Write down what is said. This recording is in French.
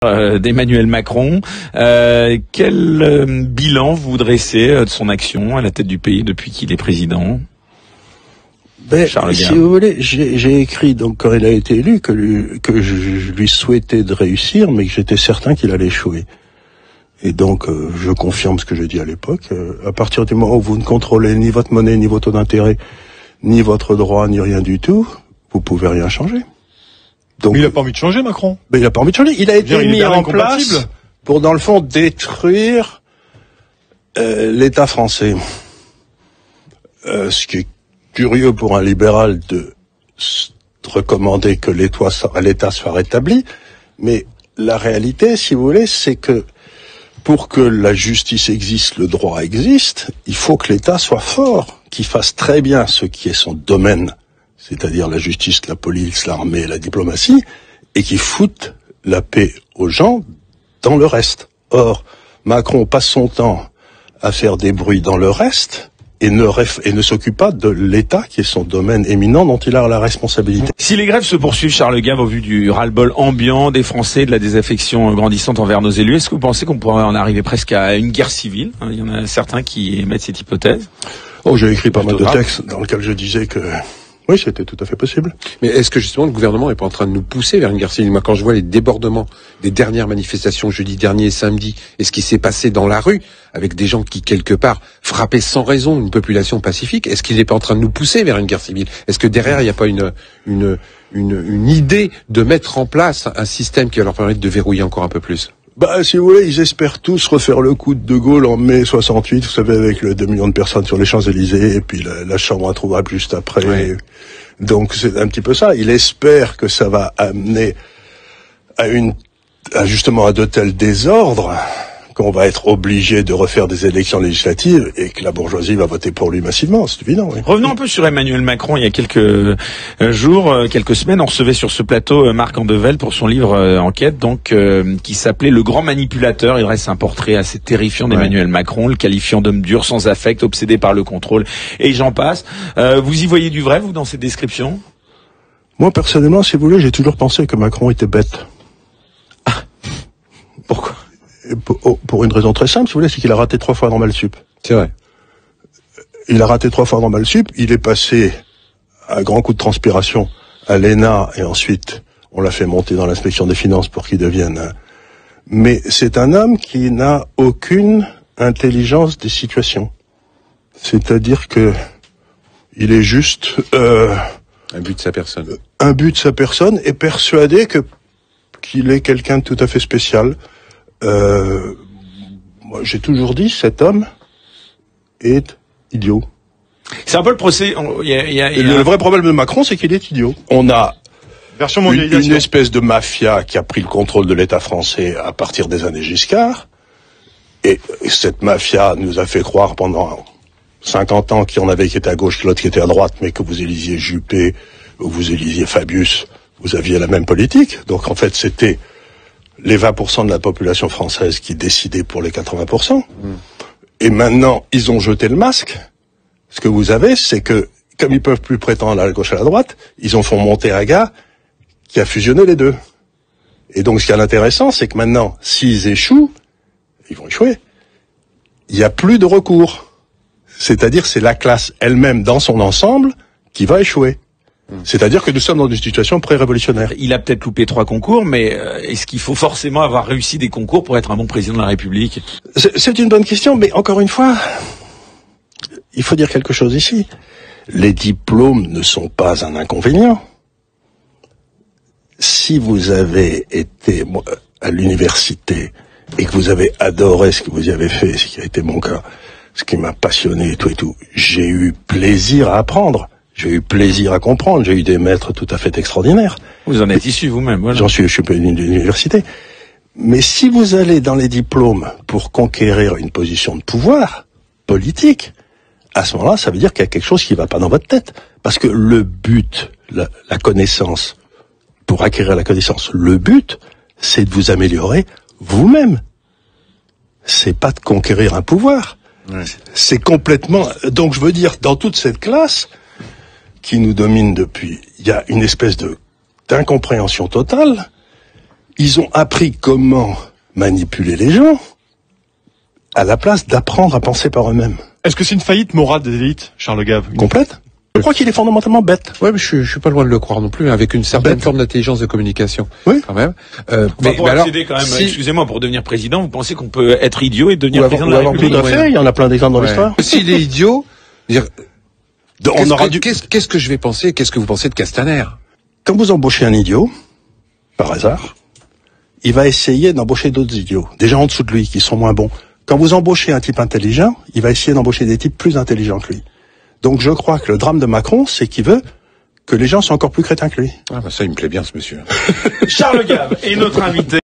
D'Emmanuel Macron. Quel bilan vous dressez de son action à la tête du pays depuis qu'il est président? Si vous voulez, j'ai écrit donc quand il a été élu que je lui souhaitais de réussir, mais que j'étais certain qu'il allait échouer. Et donc je confirme ce que j'ai dit à l'époque. À partir du moment où vous ne contrôlez ni votre monnaie, ni vos taux d'intérêt, ni votre droit, ni rien du tout, vous pouvez rien changer. Donc, mais il a pas envie de changer, Macron. Mais il a pas envie de changer. Il a été mis en place pour, dans le fond, détruire l'État français. Ce qui est curieux pour un libéral de recommander que l'État soit rétabli, mais la réalité, si vous voulez, c'est que pour que la justice existe, le droit existe, il faut que l'État soit fort, qu'il fasse très bien ce qui est son domaine, c'est-à-dire la justice, la police, l'armée, la diplomatie, et qui foute la paix aux gens dans le reste. Or, Macron passe son temps à faire des bruits dans le reste et ne s'occupe pas de l'État, qui est son domaine éminent dont il a la responsabilité. Si les grèves se poursuivent, Charles Gave, au vu du ras-le-bol ambiant des Français, de la désaffection grandissante envers nos élus, est-ce que vous pensez qu'on pourrait en arriver presque à une guerre civile? Il y en a certains qui émettent cette hypothèse. Oh, j'ai écrit pas mal de textes dans lesquels je disais que oui, c'était tout à fait possible. Mais est-ce que justement le gouvernement est pas en train de nous pousser vers une guerre civile? Moi, quand je vois les débordements des dernières manifestations jeudi dernier et samedi, et ce qui s'est passé dans la rue, avec des gens qui, quelque part, frappaient sans raison une population pacifique, est-ce qu'il n'est pas en train de nous pousser vers une guerre civile? Est-ce que derrière, il n'y a pas une idée de mettre en place un système qui va leur permettre de verrouiller encore un peu plus? Si vous voulez, ils espèrent tous refaire le coup de Gaulle en mai 68, vous savez, avec le 2 millions de personnes sur les Champs-Élysées, et puis la chambre introuvable juste après. Oui. Donc c'est un petit peu ça. Il espère que ça va amener justement à de tels désordres qu'on va être obligé de refaire des élections législatives et que la bourgeoisie va voter pour lui massivement, c'est évident. Oui. Revenons un peu sur Emmanuel Macron. Il y a quelques jours, quelques semaines, on recevait sur ce plateau Marc Andevel pour son livre Enquête, donc qui s'appelait Le Grand Manipulateur. Il dresse un portrait assez terrifiant d'Emmanuel Macron, le qualifiant d'homme dur, sans affect, obsédé par le contrôle, et j'en passe. Vous y voyez du vrai, vous, dans cette description? Moi, personnellement, si vous voulez, j'ai toujours pensé que Macron était bête. Ah. Pourquoi? Pour une raison très simple, si vous voulez, c'est qu'il a raté 3 fois Normal Sup. C'est vrai. Il a raté 3 fois Normal Sup, il est passé à grand coup de transpiration à l'ENA, et ensuite on l'a fait monter dans l'inspection des finances pour qu'il devienne... Mais c'est un homme qui n'a aucune intelligence des situations. C'est-à-dire que il est juste... un but de sa personne. Un but de sa personne, et persuadé qu'il est quelqu'un de tout à fait spécial. Moi, j'ai toujours dit, cet homme est idiot. C'est un peu le procès. Le vrai problème de Macron, c'est qu'il est idiot. On a une espèce de mafia qui a pris le contrôle de l'État français à partir des années Giscard. Et cette mafia nous a fait croire pendant 50 ans qu'il y en avait qui étaient à gauche, que l'autre qui était à droite, mais que vous élisiez Juppé ou vous élisiez Fabius, vous aviez la même politique. Donc en fait, c'était les 20% de la population française qui décidaient pour les 80%. Et maintenant, ils ont jeté le masque. Ce que vous avez, c'est que, comme ils peuvent plus prétendre à la gauche et à la droite, ils ont fait monter un gars qui a fusionné les deux. Et donc, ce qui est intéressant, c'est que maintenant, s'ils échouent, ils vont échouer. Il n'y a plus de recours. C'est-à-dire, c'est la classe elle-même dans son ensemble qui va échouer. C'est-à-dire que nous sommes dans une situation pré-révolutionnaire. Il a peut-être loupé 3 concours, mais est-ce qu'il faut forcément avoir réussi des concours pour être un bon président de la République? C'est une bonne question, mais encore une fois, il faut dire quelque chose ici. Les diplômes ne sont pas un inconvénient. Si vous avez été à l'université et que vous avez adoré ce que vous y avez fait, ce qui a été mon cas, ce qui m'a passionné et tout, j'ai eu plaisir à apprendre. J'ai eu plaisir à comprendre, j'ai eu des maîtres tout à fait extraordinaires. Vous en êtes issu vous-même, voilà. Je suis pas d'une université. Mais si vous allez dans les diplômes pour conquérir une position de pouvoir politique, à ce moment-là, ça veut dire qu'il y a quelque chose qui va pas dans votre tête. Parce que le but, la connaissance, pour acquérir la connaissance, le but, c'est de vous améliorer vous-même. C'est pas de conquérir un pouvoir. Ouais. C'est complètement... Donc je veux dire, dans toute cette classe qui nous domine depuis, il y a une espèce d'incompréhension totale Ils ont appris comment manipuler les gens à la place d'apprendre à penser par eux-mêmes. Est-ce que c'est une faillite morale des élites, Charles Gave? Complète. Je crois qu'il est fondamentalement bête. Ouais, mais je suis pas loin de le croire non plus, avec une certaine forme d'intelligence de communication. Oui, quand même. Mais pour accéder quand même, excusez-moi, pour devenir président, vous pensez qu'on peut être idiot et devenir président de la République? Tout à fait. Il y en a plein d'exemples dans l'histoire. S'il est idiot, qu'est-ce que je vais penser? Qu'est-ce que vous pensez de Castaner? Quand vous embauchez un idiot, par hasard, il va essayer d'embaucher d'autres idiots, des gens en dessous de lui qui sont moins bons. Quand vous embauchez un type intelligent, il va essayer d'embaucher des types plus intelligents que lui. Donc je crois que le drame de Macron, c'est qu'il veut que les gens soient encore plus crétins que lui. Ah bah ça, il me plaît bien ce monsieur. Charles Gave est notre invité.